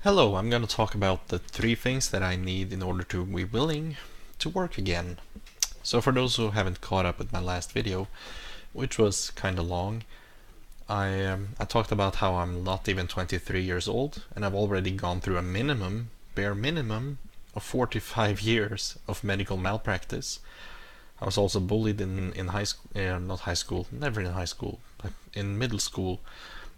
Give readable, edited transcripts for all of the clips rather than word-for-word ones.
Hello, I'm going to talk about the three things that I need in order to be willing to work again. So for those who haven't caught up with my last video, which was kind of long, I talked about how I'm not even 23 years old and I've already gone through a bare minimum of 45 years of medical malpractice. I was also bullied in high school, not high school, never in high school, but in middle school.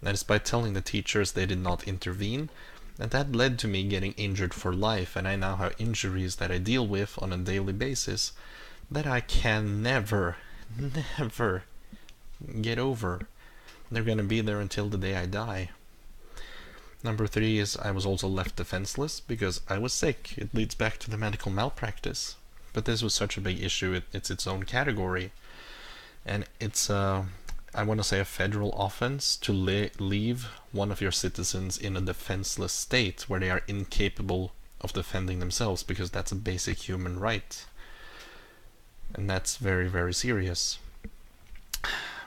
And despite telling the teachers they did not intervene, and that led to me getting injured for life, and I now have injuries that I deal with on a daily basis that I can never get over. They're gonna be there until the day I die. Number three is I was also left defenseless because I was sick. It leads back to the medical malpractice. But this was such a big issue, it's its own category. And it's I want to say a federal offense to leave one of your citizens in a defenseless state where they are incapable of defending themselves, because that's a basic human right. And that's very, very serious.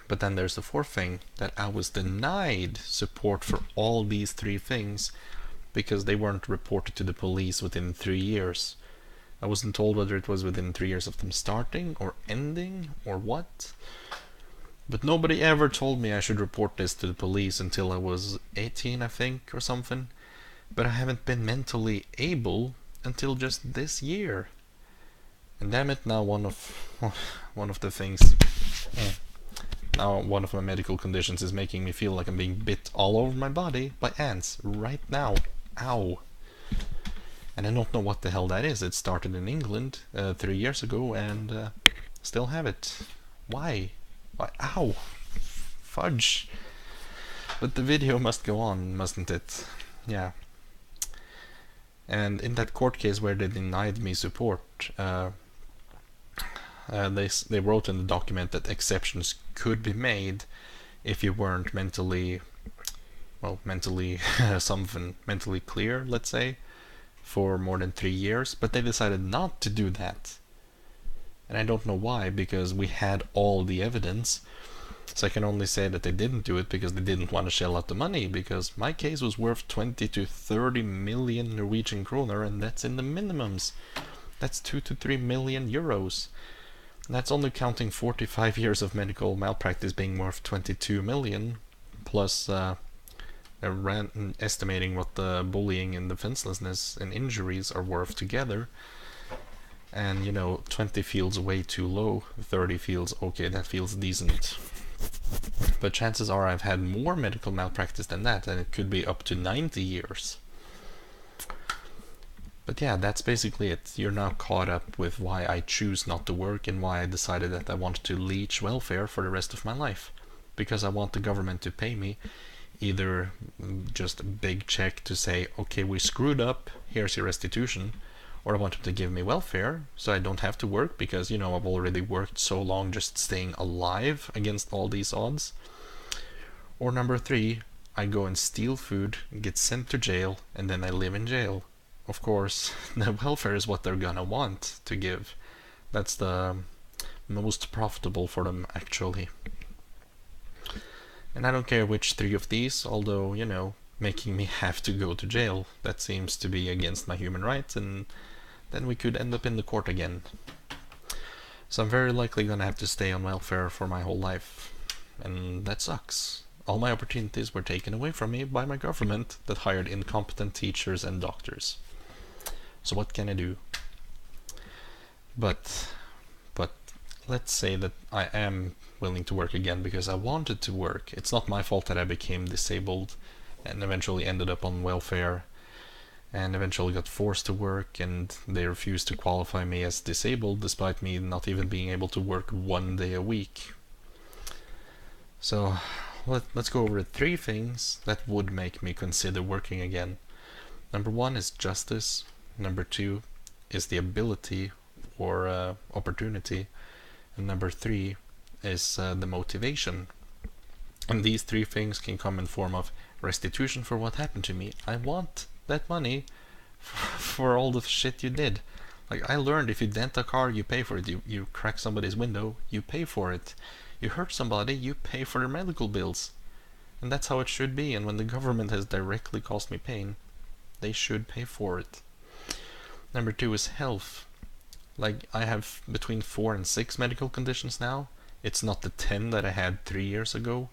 But then there's the fourth thing, that I was denied support for all these three things because they weren't reported to the police within 3 years. I wasn't told whether it was within 3 years of them starting or ending or what. But nobody ever told me I should report this to the police until I was 18, I think, or something. But I haven't been mentally able until just this year. And damn it, now one of the things, now one of my medical conditions is making me feel like I'm being bit all over my body by ants right now. Ow. And I don't know what the hell that is. It started in England 3 years ago and still have it. Why? Why? Ow! Fudge! But the video must go on, mustn't it? Yeah. And in that court case where they denied me support, they wrote in the document that exceptions could be made if you weren't mentally mentally clear, let's say, for more than 3 years, but they decided not to do that. And I don't know why, because we had all the evidence. So I can only say that they didn't do it because they didn't want to shell out the money, because my case was worth 20 to 30 million Norwegian kroner, and that's in the minimums. That's 2 to 3 million euros. And that's only counting 45 years of medical malpractice being worth 22 million, plus estimating what the bullying and defenselessness and injuries are worth together. And 20 feels way too low, 30 feels okay, that feels decent. But chances are I've had more medical malpractice than that, and it could be up to 90 years. But yeah, that's basically it. You're now caught up with why I choose not to work and why I decided that I wanted to leech welfare for the rest of my life. Because I want the government to pay me either just a big check to say, okay, we screwed up, here's your restitution, or I want them to give me welfare so I don't have to work because, I've already worked so long just staying alive against all these odds. Or number three, I go and steal food, get sent to jail, and then I live in jail. Of course, the welfare is what they're gonna want to give. That's the most profitable for them, actually. And I don't care which three of these, although, making me have to go to jail, that seems to be against my human rights, and then we could end up in the court again. So I'm very likely gonna have to stay on welfare for my whole life. And that sucks. All my opportunities were taken away from me by my government that hired incompetent teachers and doctors. So what can I do? But let's say that I am willing to work again because I wanted to work. It's not my fault that I became disabled and eventually ended up on welfare and eventually got forced to work, and they refused to qualify me as disabled despite me not even being able to work 1 day a week. So let's go over three things that would make me consider working again. Number one is justice. Number two is the ability or opportunity. And number three is the motivation. And these three things can come in form of restitution for what happened to me. I want that money for all the shit you did. Like, I learned if you dent a car, you pay for it. You crack somebody's window, you pay for it. You hurt somebody, you pay for their medical bills. And that's how it should be. And when the government has directly caused me pain, they should pay for it. Number 2 is health. Like, I have between 4 and 6 medical conditions now. It's not the 10 that I had 3 years ago.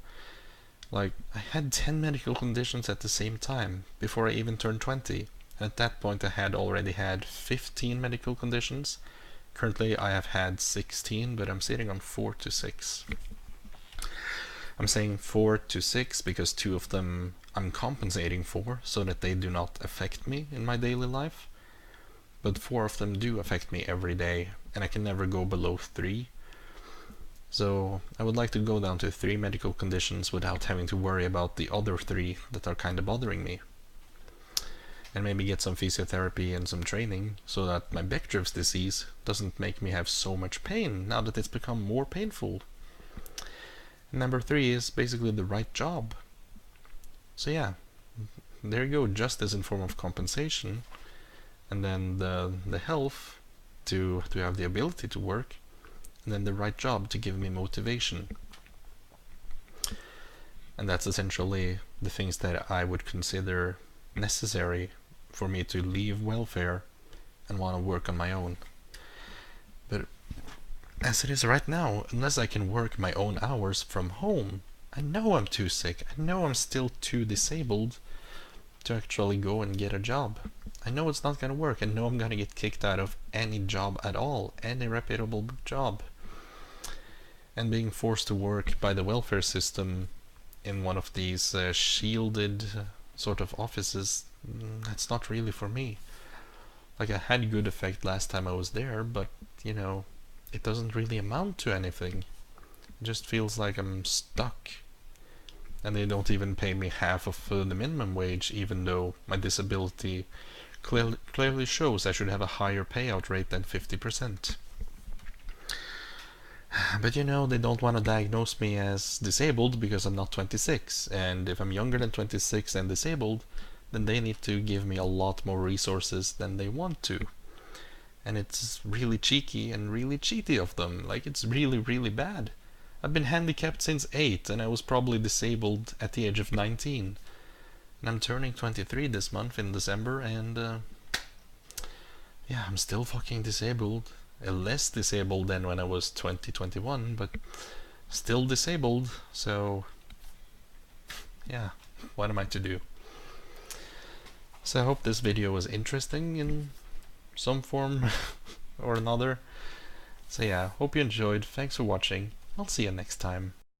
Like, I had 10 medical conditions at the same time before I even turned 20. And at that point I had already had 15 medical conditions. Currently I have had 16, but I'm sitting on 4 to 6. I'm saying 4 to 6 because 2 of them I'm compensating for so that they do not affect me in my daily life. But 4 of them do affect me every day, and I can never go below 3. So I would like to go down to 3 medical conditions without having to worry about the other 3 that are kind of bothering me. And maybe get some physiotherapy and some training so that my Bechdrev's disease doesn't make me have so much pain now that it's become more painful. And number 3 is basically the right job. So yeah, there you go, justice in form of compensation, and then the health to have the ability to work, and then the right job to give me motivation. And that's essentially the things that I would consider necessary for me to leave welfare and want to work on my own. But as it is right now, unless I can work my own hours from home, I know I'm too sick. I know I'm still too disabled to actually go and get a job. I know it's not gonna work. I know I'm gonna get kicked out of any job at all, any reputable job. And being forced to work by the welfare system in one of these shielded sort of offices, that's not really for me. Like, I had good effect last time I was there, but you know, it doesn't really amount to anything. It just feels like I'm stuck. And they don't even pay me half of the minimum wage, even though my disability clearly shows I should have a higher payout rate than 50%. But you know, they don't want to diagnose me as disabled because I'm not 26, and if I'm younger than 26 and disabled, then they need to give me a lot more resources than they want to. And it's really cheeky and really cheaty of them. Like, it's really, really bad. I've been handicapped since 8, and I was probably disabled at the age of 19. And I'm turning 23 this month in December, and yeah, I'm still fucking disabled. Less disabled than when I was 21, but still disabled, so yeah, what am I to do? So I hope this video was interesting in some form or another. So yeah, hope you enjoyed, thanks for watching, I'll see you next time.